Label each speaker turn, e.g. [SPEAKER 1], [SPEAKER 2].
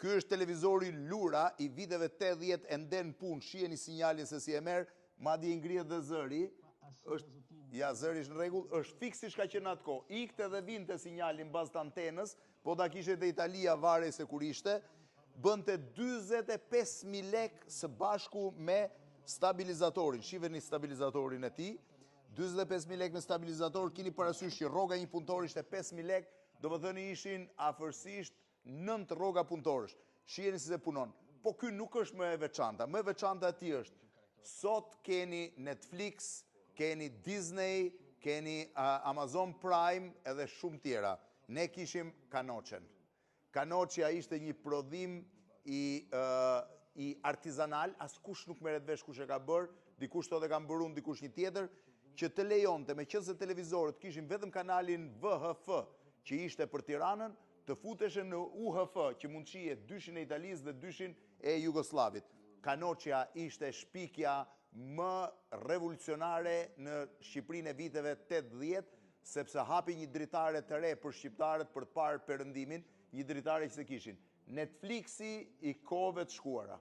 [SPEAKER 1] Ky është televizori Lura i viteve 80 e nden punë, shiheni sinjalin se si e merr, madje i ngrihet dhe zëri. Ja, zëri është në rregull, është fiks siç ka qenë atko. Ikte dhe vinte sinjalin bazë të antenës, po ta kishte te Italia varej se kur ishte, bënte 45.000 lek së bashku me stabilizatorin. Shiheni stabilizatorin e tij. 45.000 lek me stabilizator, keni parasysh që rroga një punëtor ishte 5.000 lek, do më thënë ishin afërsisht 9 rroga punëtorësh. Shiheni si se punon. Po ky nuk është më e veçanta. Më e veçanta e tij është, sot keni Netflix, keni Disney, keni Amazon Prime edhe shumë tjera. Ne kishim Kanoçen. Kanoçja ishte një prodhim i artizanal, askush nuk merret vesh kush e ka bërë, dikush thotë e kanë bërë unë, dikush një tjetër, që të lejonte, me qëse televizorët kishin vetëm kanalin VHF, që ishte për Tiranën, të futeshe në UHF, që mund shihet dyshin e Italisë dhe dyshin e Jugoslavit. Kanoçja ishte shpikja më revolucionare në Shqipërinë e viteve 80, sepse hapi një dritare të re për shqiptarët për të parë perëndimin, një dritare që se kishin. Netflixi i kohëve të shkuara.